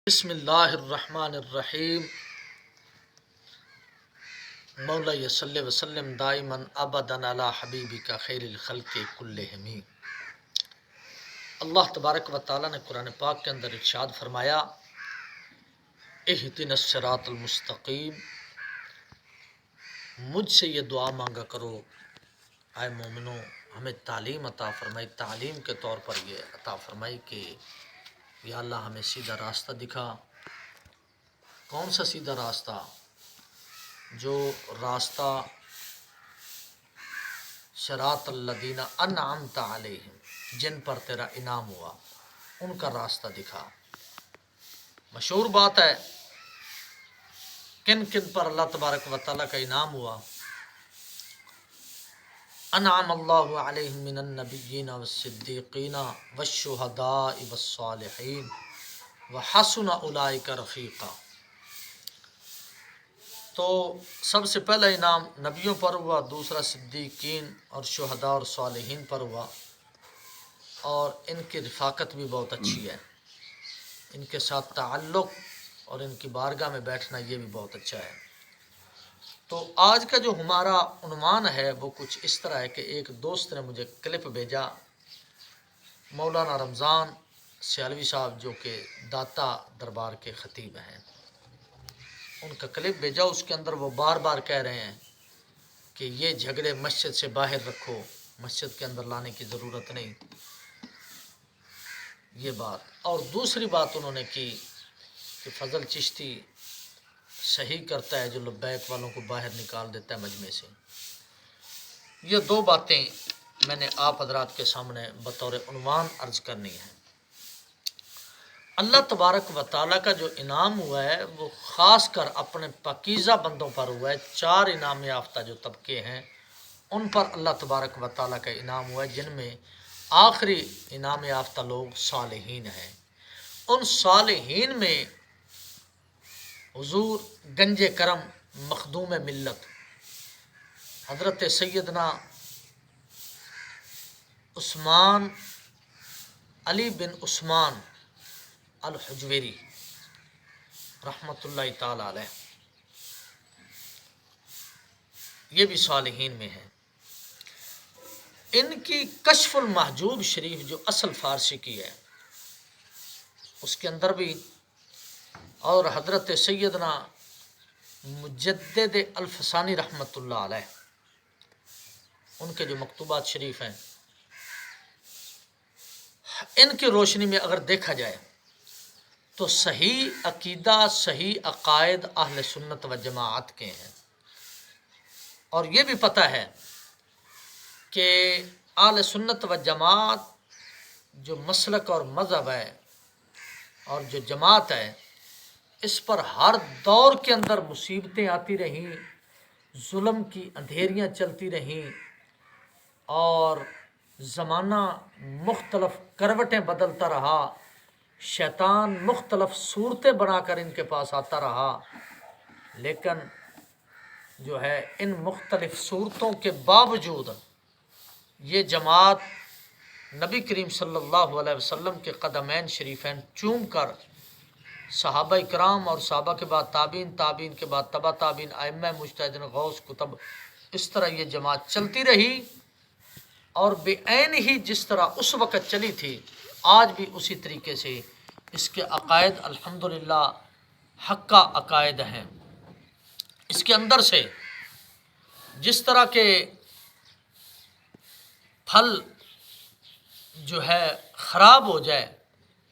بسم اللہ الرحمن الرحیم مولا صلی وسلم دائما ابدا علی حبیبک خیر الخلق کلہم۔ اللہ تبارک و تعالیٰ نے قرآن پاک کے اندر ارشاد فرمایا، اہدنا الصراط المستقیم، مجھ سے یہ دعا مانگا کرو اے مومنو، ہمیں تعلیم عطا فرمائی، تعلیم کے طور پر یہ عطا فرمائی کہ یا اللہ ہمیں سیدھا راستہ دکھا۔ کون سا سیدھا راستہ؟ جو راستہ صراط الذین انعمت علیہم، جن پر تیرا انعام ہوا، ان کا راستہ دکھا۔ مشہور بات ہے کن کن پر اللہ تبارک و تعالیٰ کا انعام ہوا۔ انعم اللہ علیہم من النبیین والصدیقین والشہداء والصالحین وحسن اولئک رفیقا۔ تو سب سے پہلا انعام نبیوں پر ہوا، دوسرا صدیقین اور شہداء اور صالحین پر ہوا، اور ان کی رفاقت بھی بہت اچھی ہے، ان کے ساتھ تعلق اور ان کی بارگاہ میں بیٹھنا یہ بھی بہت اچھا ہے۔ تو آج کا جو ہمارا عنوان ہے وہ کچھ اس طرح ہے کہ ایک دوست نے مجھے کلپ بھیجا، مولانا رمضان سیالوی صاحب جو کہ داتا دربار کے خطیب ہیں، ان کا کلپ بھیجا۔ اس کے اندر وہ بار بار کہہ رہے ہیں کہ یہ جھگڑے مسجد سے باہر رکھو، مسجد کے اندر لانے کی ضرورت نہیں، یہ بات۔ اور دوسری بات انہوں نے کی کہ فضل چشتی صحیح کرتا ہے جو لبیک والوں کو باہر نکال دیتا ہے مجمع سے۔ یہ دو باتیں میں نے آپ حضرات کے سامنے بطور عنوان عرض کرنی ہے۔ اللہ تبارک و تعالیٰ کا جو انعام ہوا ہے وہ خاص کر اپنے پاکیزہ بندوں پر ہوا ہے۔ 4 انعام یافتہ جو طبقے ہیں ان پر اللہ تبارک و تعالیٰ کا انعام ہوا ہے، جن میں آخری انعام یافتہ لوگ صالحین ہیں۔ ان صالحین میں حضور گنج کرم مخدوم ملت حضرت سیدنا عثمان علی بن عثمان الحجویری رحمۃ اللہ تعالی علیہ، یہ بھی صالحین میں ہیں۔ ان کی کشف المحجوب شریف جو اصل فارسی کی ہے اس کے اندر بھی، اور حضرت سیدنا مجدد الفسانی رحمۃ اللہ علیہ ان کے جو مکتوبات شریف ہیں، ان کی روشنی میں اگر دیکھا جائے تو صحیح عقیدہ، صحیح عقائد اہل سنت و جماعت کے ہیں۔ اور یہ بھی پتہ ہے کہ اہل سنت و جماعت جو مسلک اور مذہب ہے اور جو جماعت ہے، اس پر ہر دور کے اندر مصیبتیں آتی رہیں، ظلم کی اندھیریاں چلتی رہیں، اور زمانہ مختلف کروٹیں بدلتا رہا، شیطان مختلف صورتیں بنا کر ان کے پاس آتا رہا، لیکن جو ہے ان مختلف صورتوں کے باوجود یہ جماعت نبی کریم صلی اللہ علیہ وسلم کے قدمین شریفین چوم کر صحابہ اکرام اور صحابہ کے بعد تابعین، تابعین کے بعد تبع تابعین، ائمہ مجتہدین، غوث، کتب، اس طرح یہ جماعت چلتی رہی، اور بے عین ہی جس طرح اس وقت چلی تھی آج بھی اسی طریقے سے اس کے عقائد الحمدللہ حقہ عقائد ہیں۔ اس کے اندر سے جس طرح کے پھل جو ہے خراب ہو جائے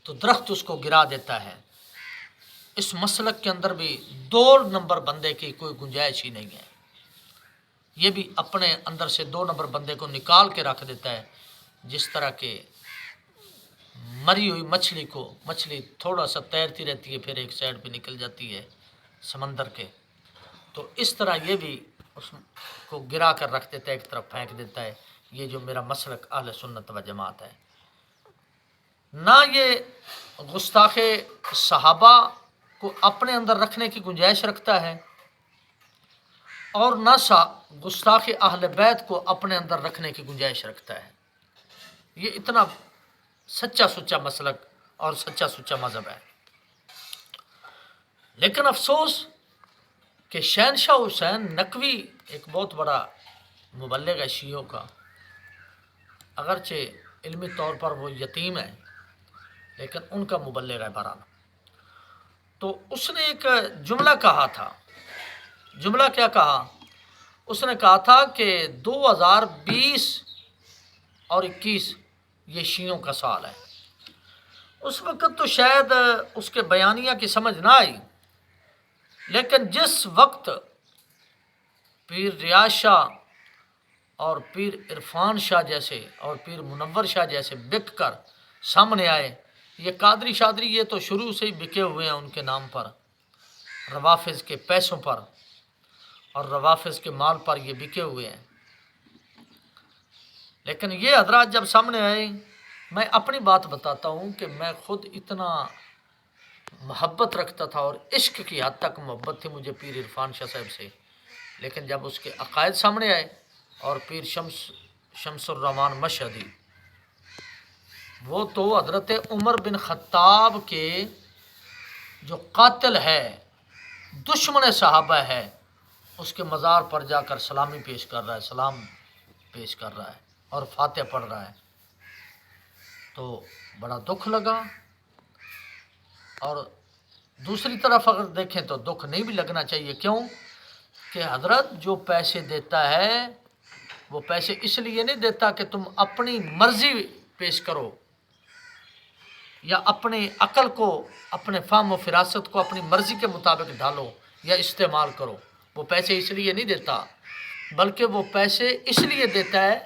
تو درخت اس کو گرا دیتا ہے، اس مسلک کے اندر بھی 2 نمبر بندے کی کوئی گنجائش ہی نہیں ہے۔ یہ بھی اپنے اندر سے 2 نمبر بندے کو نکال کے رکھ دیتا ہے، جس طرح کہ مری ہوئی مچھلی تھوڑا سا تیرتی رہتی ہے پھر ایک سائڈ پہ نکل جاتی ہے سمندر کے، تو اس طرح یہ بھی اس کو گرا کر رکھ دیتا ہے، ایک طرف پھینک دیتا ہے۔ یہ جو میرا مسلک اہل سنت و جماعت ہے، نہ یہ گستاخ صحابہ کو اپنے اندر رکھنے کی گنجائش رکھتا ہے، اور نہ گستاخ اہل بیت کو اپنے اندر رکھنے کی گنجائش رکھتا ہے۔ یہ اتنا سچا سچا مسلک اور سچا سچا مذہب ہے۔ لیکن افسوس کہ شہنشاہ حسین نقوی ایک بہت بڑا مبلغ ہے شیعوں کا، اگرچہ علمی طور پر وہ یتیم ہے لیکن ان کا مبلغ ہے بہرحال. تو اس نے ایک جملہ کہا تھا. جملہ کیا کہا؟ اس نے کہا تھا کہ 2020 اور 21 یہ شیعوں کا سال ہے. اس وقت تو شاید اس کے بیانیہ کی سمجھ نہ آئی، لیکن جس وقت پیر ریاض شاہ اور پیر عرفان شاہ جیسے اور پیر منور شاہ جیسے بک کر سامنے آئے، یہ قادری شادری یہ تو شروع سے ہی بکے ہوئے ہیں ان کے نام پر، روافظ کے پیسوں پر اور روافظ کے مال پر یہ بکے ہوئے ہیں. لیکن یہ حضرات جب سامنے آئے، میں اپنی بات بتاتا ہوں کہ میں خود اتنا محبت رکھتا تھا اور عشق کی حد تک محبت تھی مجھے پیر عرفان شاہ صاحب سے، لیکن جب اس کے عقائد سامنے آئے اور پیر شمس الرحمان مشہدی، وہ تو حضرت عمر بن خطاب کے جو قاتل ہے، دشمن صحابہ ہے، اس کے مزار پر جا کر سلامی پیش کر رہا ہے، سلام پیش کر رہا ہے اور فاتحہ پڑھ رہا ہے، تو بڑا دکھ لگا. اور دوسری طرف اگر دیکھیں تو دکھ نہیں بھی لگنا چاہیے. کیوں کہ حضرت جو پیسے دیتا ہے وہ پیسے اس لیے نہیں دیتا کہ تم اپنی مرضی پیش کرو یا اپنی عقل کو، اپنے فہم و فراست کو اپنی مرضی کے مطابق ڈھالو یا استعمال کرو. وہ پیسے اس لیے نہیں دیتا، بلکہ وہ پیسے اس لیے دیتا ہے،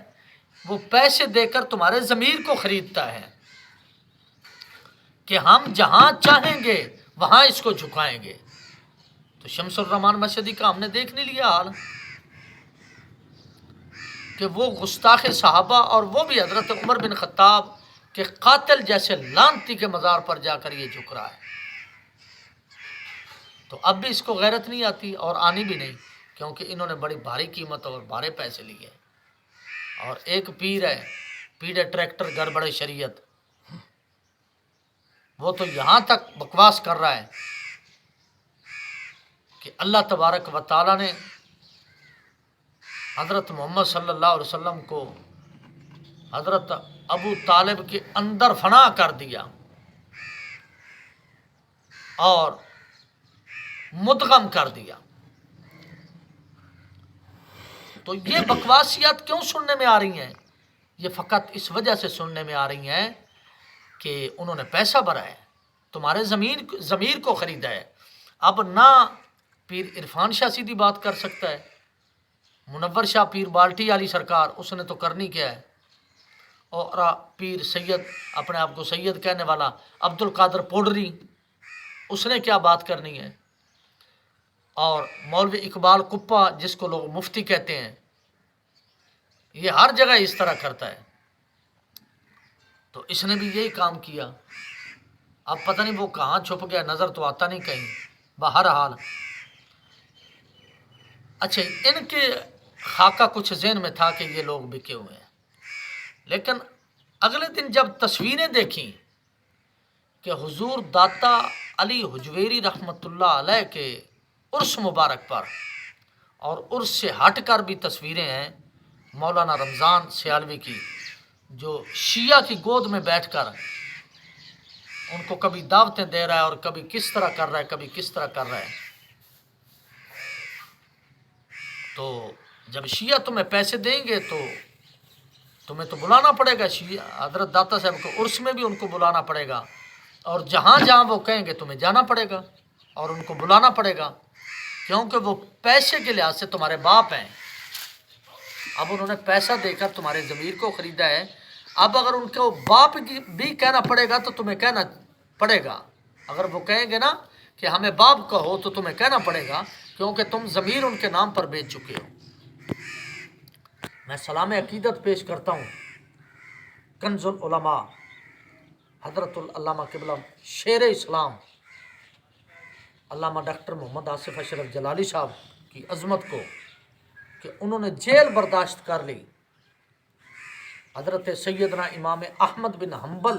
وہ پیسے دے کر تمہارے ضمیر کو خریدتا ہے کہ ہم جہاں چاہیں گے وہاں اس کو جھکائیں گے. تو شمس الرحمان مشہدی کا ہم نے دیکھ نہیں لیا حال کہ وہ گستاخ صحابہ اور وہ بھی حضرت عمر بن خطاب کے قاتل جیسے لعنتی کے مزار پر جا کر یہ جھک رہا ہے. تو اب بھی اس کو غیرت نہیں آتی اور آنی بھی نہیں، کیونکہ انہوں نے بڑی بھاری قیمت اور بھارے پیسے لیے. اور ایک پیر ہے، پیر ٹریکٹر گڑبڑ شریعت، وہ تو یہاں تک بکواس کر رہا ہے کہ اللہ تبارک و تعالیٰ نے حضرت محمد صلی اللہ علیہ وسلم کو حضرت ابو طالب کے اندر فنا کر دیا اور مدغم کر دیا. تو یہ بکواسیات کیوں سننے میں آ رہی ہیں؟ یہ فقط اس وجہ سے سننے میں آ رہی ہیں کہ انہوں نے پیسہ بھرا ہے، تمہارے ضمیر کو خریدا ہے. اب نہ پیر عرفان شاہ سیدھی بات کر سکتا ہے، منور شاہ پیر بالٹی علی سرکار اس نے تو کرنی کیا ہے، اور پیر سید اپنے آپ کو سید کہنے والا عبد القادر پوڈری اس نے کیا بات کرنی ہے، اور مولوی اقبال کپا جس کو لوگ مفتی کہتے ہیں، یہ ہر جگہ اس طرح کرتا ہے. تو اس نے بھی یہی کام کیا. اب پتہ نہیں وہ کہاں چھپ گیا، نظر تو آتا نہیں کہیں. بہرحال اچھا ان کے خاکہ کچھ ذہن میں تھا کہ یہ لوگ بکے ہوئے ہیں، لیکن اگلے دن جب تصویریں دیکھیں کہ حضور داتا علی حجویری رحمۃ اللہ علیہ کے عرس مبارک پر، اور عرس سے ہٹ کر بھی تصویریں ہیں مولانا رمضان سیالوی کی، جو شیعہ کی گود میں بیٹھ کر ان کو کبھی دعوتیں دے رہا ہے اور کبھی کس طرح کر رہا ہے، کبھی کس طرح کر رہا ہے. تو جب شیعہ تمہیں پیسے دیں گے تو تمہیں تو بلانا پڑے گا. شیعہ حضرت داتا صاحب کو عرس میں بھی ان کو بلانا پڑے گا، اور جہاں جہاں وہ کہیں گے تمہیں جانا پڑے گا اور ان کو بلانا پڑے گا، کیونکہ وہ پیسے کے لحاظ سے تمہارے باپ ہیں. اب انہوں نے پیسہ دے کر تمہارے ضمیر کو خریدا ہے. اب اگر ان کو باپ بھی کہنا پڑے گا تو تمہیں کہنا پڑے گا. اگر وہ کہیں گے نا کہ ہمیں باپ کہو تو تمہیں کہنا پڑے گا، کیونکہ تم ضمیر ان کے نام پر بیچ چکے ہو. میں سلام عقیدت پیش کرتا ہوں کنز العلماء حضرت العلامہ قبلہ شیر اسلام علامہ ڈاکٹر محمد آصف اشرف جلالی صاحب کی عظمت کو کہ انہوں نے جیل برداشت کر لی حضرت سیدنا امام احمد بن حنبل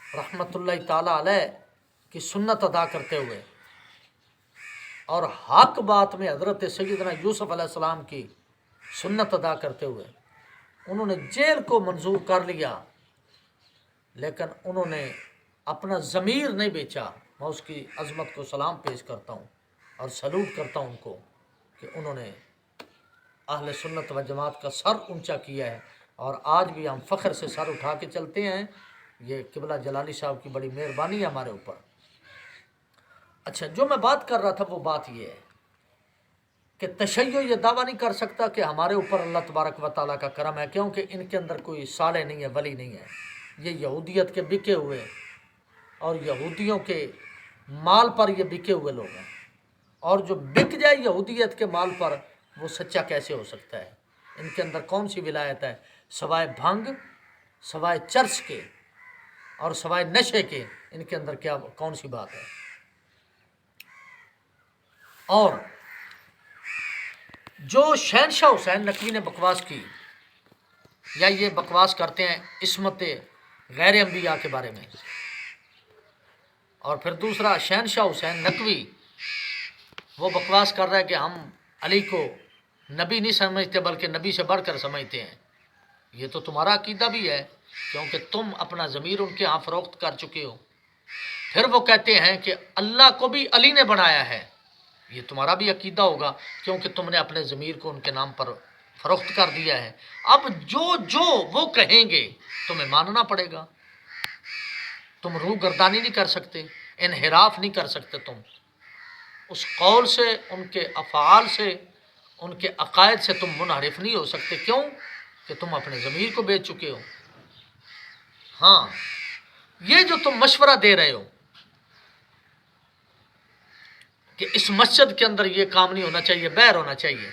رحمۃ اللہ تعالیٰ علیہ کی سنت ادا کرتے ہوئے. اور حق بات میں حضرت سیدنا یوسف علیہ السلام کی سنت ادا کرتے ہوئے انہوں نے جیل کو منظور کر لیا، لیکن انہوں نے اپنا ضمیر نہیں بیچا۔ میں اس کی عظمت کو سلام پیش کرتا ہوں اور سلوٹ کرتا ہوں ان کو کہ انہوں نے اہل سنت و جماعت کا سر اونچا کیا ہے، اور آج بھی ہم فخر سے سر اٹھا کے چلتے ہیں۔ یہ قبلہ جلالی صاحب کی بڑی مہربانی ہے ہمارے اوپر۔ اچھا، جو میں بات کر رہا تھا وہ بات یہ ہے کہ تشیع یہ دعویٰ نہیں کر سکتا کہ ہمارے اوپر اللہ تبارک و تعالیٰ کا کرم ہے، کیونکہ ان کے اندر کوئی صالح نہیں ہے، ولی نہیں ہے۔ یہ یہودیت کے بکے ہوئے اور یہودیوں کے مال پر یہ بکے ہوئے لوگ ہیں، اور جو بک جائے یہودیت کے مال پر وہ سچا کیسے ہو سکتا ہے؟ ان کے اندر کون سی ولایت ہے سوائے بھنگ، سوائے چرس کے اور سوائے نشے کے؟ ان کے اندر کون سی بات ہے؟ اور جو شہنشاہ حسین نقوی نے بکواس کی، یا یہ بکواس کرتے ہیں عصمت غیر انبیاء کے بارے میں، اور پھر دوسرا شہنشاہ حسین نقوی وہ بکواس کر رہا ہے کہ ہم علی کو نبی نہیں سمجھتے بلکہ نبی سے بڑھ کر سمجھتے ہیں۔ یہ تو تمہارا عقیدہ بھی ہے، کیونکہ تم اپنا ضمیر ان کے ہاں فروخت کر چکے ہو۔ پھر وہ کہتے ہیں کہ اللہ کو بھی علی نے بنایا ہے، یہ تمہارا بھی عقیدہ ہوگا، کیونکہ تم نے اپنے ضمیر کو ان کے نام پر فروخت کر دیا ہے۔ اب جو وہ کہیں گے تمہیں ماننا پڑے گا، تم روح گردانی نہیں کر سکتے، انحراف نہیں کر سکتے، تم اس قول سے، ان کے افعال سے، ان کے عقائد سے تم منحرف نہیں ہو سکتے۔ کیوں؟ کہ تم اپنے ضمیر کو بیچ چکے ہو۔ ہاں، یہ جو تم مشورہ دے رہے ہو کہ اس مسجد کے اندر یہ کام نہیں ہونا چاہیے، باہر ہونا چاہیے،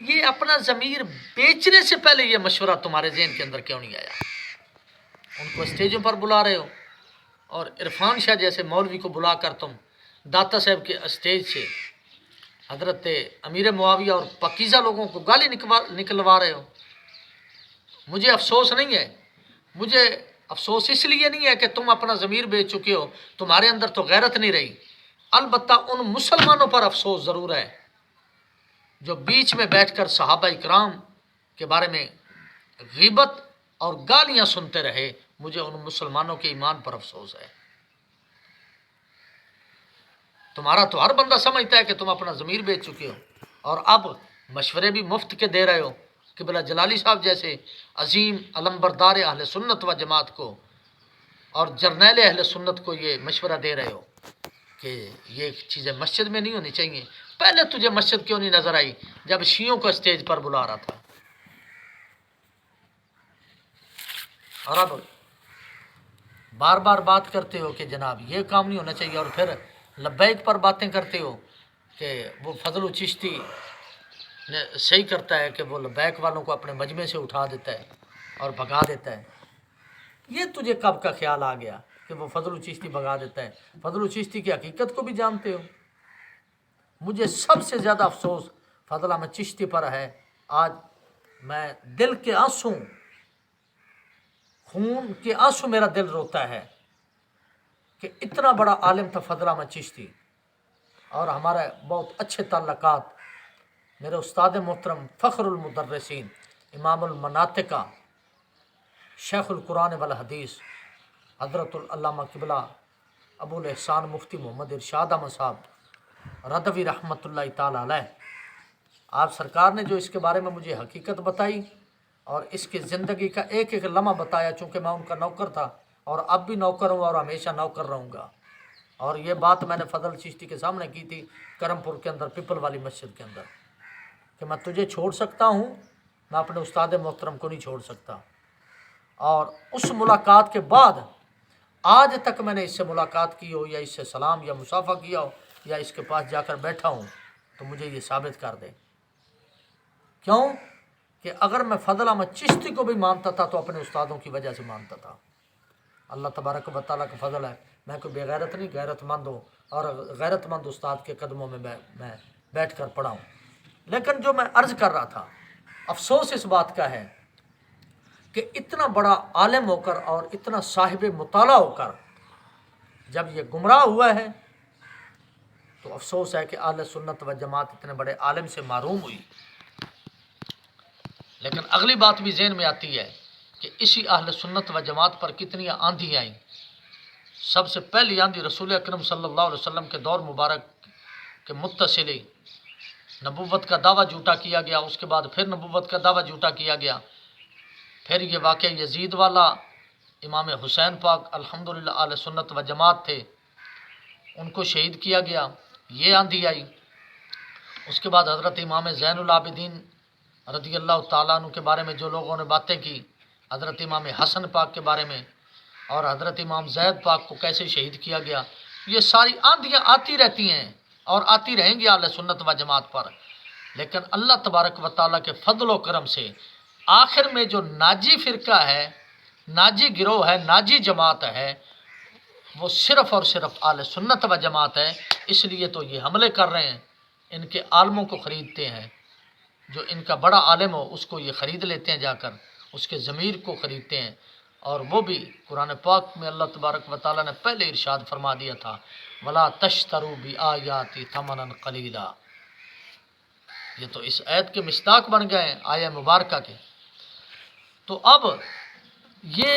یہ اپنا ضمیر بیچنے سے پہلے یہ مشورہ تمہارے ذہن کے اندر کیوں نہیں آیا؟ ان کو اسٹیجوں پر بلا رہے ہو، اور عرفان شاہ جیسے مولوی کو بلا کر تم داتا صاحب کے اسٹیج سے حضرت امیر معاویہ اور پاکیزہ لوگوں کو گالی نکلوا رہے ہو۔ مجھے افسوس نہیں ہے، مجھے افسوس اس لیے نہیں ہے کہ تم اپنا ضمیر بیچ چکے ہو، تمہارے اندر تو غیرت نہیں رہی۔ البتہ ان مسلمانوں پر افسوس ضرور ہے جو بیچ میں بیٹھ کر صحابہ اکرام کے بارے میں غیبت اور گالیاں سنتے رہے۔ مجھے ان مسلمانوں کے ایمان پر افسوس ہے۔ تمہارا تو ہر بندہ سمجھتا ہے کہ تم اپنا ضمیر بیچ چکے ہو، اور اب مشورے بھی مفت کے دے رہے ہو۔ قبلہ جلالی صاحب جیسے عظیم علمبردار اہل سنت و جماعت کو اور جرنیل اہل سنت کو یہ مشورہ دے رہے ہو کہ یہ چیزیں مسجد میں نہیں ہونی چاہیے۔ پہلے تجھے مسجد کیوں نہیں نظر آئی جب شیعوں کو اسٹیج پر بلا رہا تھا؟ اور اب بار بار بات کرتے ہو کہ جناب یہ کام نہیں ہونا چاہیے، اور پھر لبیک پر باتیں کرتے ہو کہ وہ فضل و چشتی نے صحیح کرتا ہے کہ وہ لبیک والوں کو اپنے مجمع سے اٹھا دیتا ہے اور بھگا دیتا ہے۔ یہ تجھے کب کا خیال آ گیا کہ وہ فضل و چشتی بھگا دیتا ہے؟ فضل و چشتی کی حقیقت کو بھی جانتے ہو۔ مجھے سب سے زیادہ افسوس فضل احمد چشتی پر ہے۔ آج میں دل کے آنسو، خون کے آنسو میرا دل روتا ہے کہ اتنا بڑا عالم تھا فضل احمد چشتی، اور ہمارے بہت اچھے تعلقات میرے استاد محترم فخر المدرسین امام المناطقہ شیخ القرآن والحدیث حضرت العلامہ قبلہ ابو الاحسان مفتی محمد ارشاد احمد صاحب ردوی رحمۃ اللہ تعالی علیہ، آپ سرکار نے جو اس کے بارے میں مجھے حقیقت بتائی اور اس کی زندگی کا ایک ایک لمحہ بتایا، چونکہ میں ان کا نوکر تھا اور اب بھی نوکر ہوں اور ہمیشہ نوکر رہوں گا۔ اور یہ بات میں نے فضل چشتی کے سامنے کی تھی کرم پور کے اندر، پیپل والی مسجد کے اندر، کہ میں تجھے چھوڑ سکتا ہوں، میں اپنے استاد محترم کو نہیں چھوڑ سکتا۔ اور اس ملاقات کے بعد آج تک میں نے اس سے ملاقات کی ہو یا اس سے سلام یا مصافحہ کیا ہو یا اس کے پاس جا کر بیٹھا ہوں تو مجھے یہ ثابت کر دے۔ کیوں کہ اگر میں فضل احمد چشتی کو بھی مانتا تھا تو اپنے استادوں کی وجہ سے مانتا تھا۔ اللہ تبارک و تعالیٰ کا فضل ہے، میں کوئی بے غیرت نہیں، غیرت مند ہوں اور غیرت مند استاد کے قدموں میں بیٹھ کر پڑھا ہوں۔ لیکن جو میں عرض کر رہا تھا، افسوس اس بات کا ہے کہ اتنا بڑا عالم ہو کر اور اتنا صاحب مطالعہ ہو کر جب یہ گمراہ ہوا ہے تو افسوس ہے کہ اہل سنت و جماعت اتنے بڑے عالم سے محروم ہوئی۔ لیکن اگلی بات بھی ذہن میں آتی ہے کہ اسی اہل سنت و جماعت پر کتنی آندھی آئیں۔ سب سے پہلی آندھی رسول اکرم صلی اللہ علیہ وسلم کے دور مبارک کے متصل نبوت کا دعویٰ جھوٹا کیا گیا، اس کے بعد پھر نبوت کا دعویٰ جھوٹا کیا گیا، پھر یہ واقعہ یزید والا، امام حسین پاک الحمدللہ اہل سنت و جماعت تھے، ان کو شہید کیا گیا، یہ آندھی آئی۔ اس کے بعد حضرت امام زین العابدین رضی اللہ تعالیٰ عنہ کے بارے میں جو لوگوں نے باتیں کی، حضرت امام حسن پاک کے بارے میں، اور حضرت امام زید پاک کو کیسے شہید کیا گیا، یہ ساری آندھیاں آتی رہتی ہیں اور آتی رہیں گی اہل سنت و جماعت پر۔ لیکن اللہ تبارک و تعالیٰ کے فضل و کرم سے آخر میں جو ناجی فرقہ ہے، ناجی گروہ ہے، ناجی جماعت ہے، وہ صرف اور صرف اہل سنت و جماعت ہے۔ اس لیے تو یہ حملے کر رہے ہیں، ان کے عالموں کو خریدتے ہیں، جو ان کا بڑا عالم ہو اس کو یہ خرید لیتے ہیں، جا کر اس کے ضمیر کو خریدتے ہیں۔ اور وہ بھی قرآن پاک میں اللہ تبارک و تعالیٰ نے پہلے ارشاد فرما دیا تھا، وَلَا تَشْتَرُوا بِآيَاتِ ثَمَنًا قَلِيلًا۔ یہ تو اس آیت کے مصداق بن گئے ہیں، آیہ مبارکہ کے۔ تو اب یہ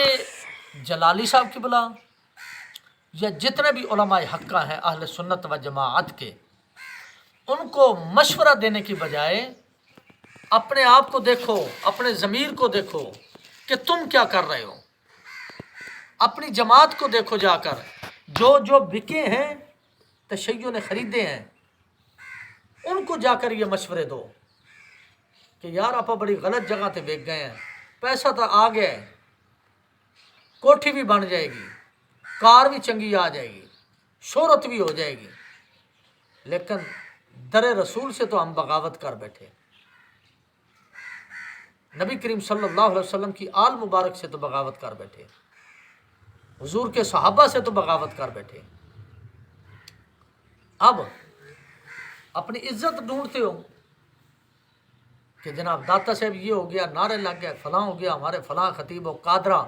جلالی صاحب کی بلا یا جتنے بھی علماء حقہ ہیں اہل سنت و جماعت کے، ان کو مشورہ دینے کی بجائے اپنے آپ کو دیکھو، اپنے ضمیر کو دیکھو کہ تم کیا کر رہے ہو، اپنی جماعت کو دیکھو جا کر، جو بکے ہیں، تشیع نے خریدے ہیں، ان کو جا کر یہ مشورے دو کہ یار آپ بڑی غلط جگہ تے بیچ گئے ہیں، پیسہ تو آ گیا ہے، کوٹھی بھی بن جائے گی، کار بھی چنگی آ جائے گی، شہرت بھی ہو جائے گی، لیکن در رسول سے تو ہم بغاوت کر بیٹھے، نبی کریم صلی اللہ علیہ وسلم کی آل مبارک سے تو بغاوت کر بیٹھے، حضور کے صحابہ سے تو بغاوت کر بیٹھے۔ اب اپنی عزت ڈھونڈتے ہو کہ جناب داتا صاحب یہ ہو گیا، نعرے لگ گئے، فلاں ہو گیا، ہمارے فلاں خطیب و قادرہ،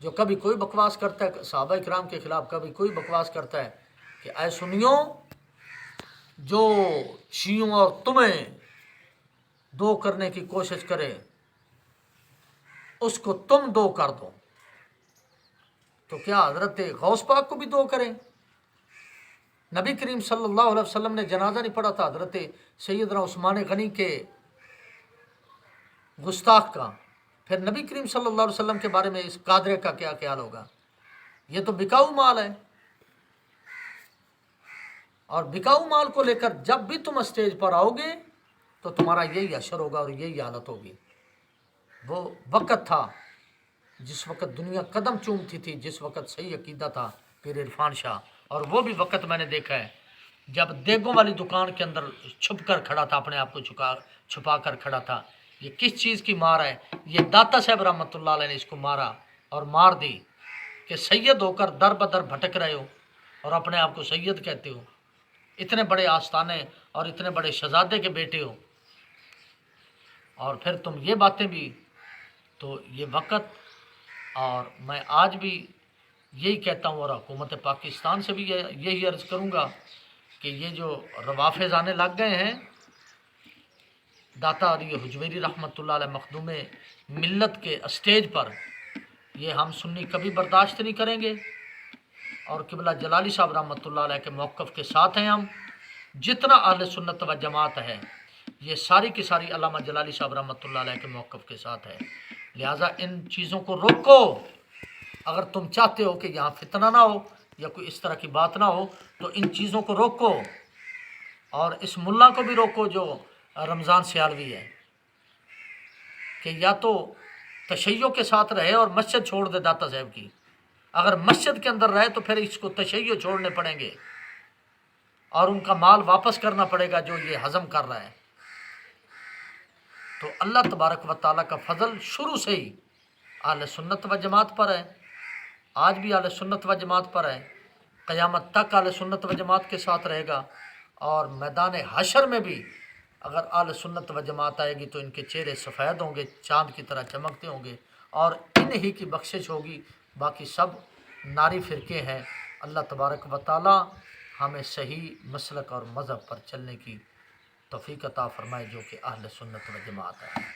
جو کبھی کوئی بکواس کرتا ہے صحابہ کرام کے خلاف، کبھی کوئی بکواس کرتا ہے کہ اے سنیوں، جو شیعوں اور تمہیں دو کرنے کی کوشش کرے اس کو تم دو کر دو، تو کیا حضرت غوث پاک کو بھی دو کریں؟ نبی کریم صلی اللہ علیہ وسلم نے جنازہ نہیں پڑھا تھا حضرت سیدنا عثمان غنی کے گستاخ کا، پھر نبی کریم صلی اللہ علیہ وسلم کے بارے میں اس قادرے کا کیا خیال ہوگا؟ یہ تو بکاؤ مال ہے، اور بکاؤ مال کو لے کر جب بھی تم اسٹیج پر آؤ گے تو تمہارا یہی حشر ہوگا اور یہی حالت ہوگی۔ وہ وقت تھا جس وقت دنیا قدم چومتی تھی، جس وقت صحیح عقیدہ تھا پیر عرفان شاہ، اور وہ بھی وقت میں نے دیکھا ہے جب دیگوں والی دکان کے اندر چھپ کر کھڑا تھا، اپنے آپ کو چھپا کر کھڑا تھا۔ یہ کس چیز کی مار ہے؟ یہ داتا صاحب رحمۃ اللہ علیہ نے اس کو مارا اور مار دی کہ سید ہو کر در بدر بھٹک رہے ہو اور اپنے آپ کو سید کہتے ہو، اتنے بڑے آستانے اور اتنے بڑے شہزادے کے بیٹے ہو، اور پھر تم یہ باتیں بھی۔ تو یہ وقت، اور میں آج بھی یہی کہتا ہوں اور حکومت پاکستان سے بھی یہی عرض کروں گا کہ یہ جو روافظ آنے لگ گئے ہیں، داتا علی حجویری رحمۃ اللہ علیہ مخدوم ملت کے اسٹیج پر، یہ ہم سنی کبھی برداشت نہیں کریں گے، اور قبلہ جلالی صاحب رحمۃ اللہ علیہ کے موقف کے ساتھ ہیں ہم۔ جتنا اہل سنت و جماعت ہے یہ ساری کی ساری علامہ جلالی صاحب رحمۃ اللہ علیہ کے موقف کے ساتھ ہے، لہٰذا ان چیزوں کو روکو۔ اگر تم چاہتے ہو کہ یہاں فتنہ نہ ہو یا کوئی اس طرح کی بات نہ ہو تو ان چیزوں کو روکو، اور اس ملا کو بھی روکو جو رمضان سیالوی ہے، کہ یا تو تشیع کے ساتھ رہے اور مسجد چھوڑ دے داتا صاحب کی، اگر مسجد کے اندر رہے تو پھر اس کو تشیع چھوڑنے پڑیں گے اور ان کا مال واپس کرنا پڑے گا جو یہ ہضم کر رہا ہے۔ تو اللہ تبارک و تعالیٰ کا فضل شروع سے ہی اہل سنت و جماعت پر ہے، آج بھی اہل سنت و جماعت پر ہے، قیامت تک اہل سنت و جماعت کے ساتھ رہے گا، اور میدان حشر میں بھی اگر اہل سنت و جماعت آئے گی تو ان کے چہرے سفید ہوں گے، چاند کی طرح چمکتے ہوں گے، اور انہی کی بخشش ہوگی، باقی سب ناری فرقے ہیں۔ اللہ تبارک و تعالیٰ ہمیں صحیح مسلک اور مذہب پر چلنے کی توفیق عطا فرمائے جو کہ اہل سنت و جماعت ہے۔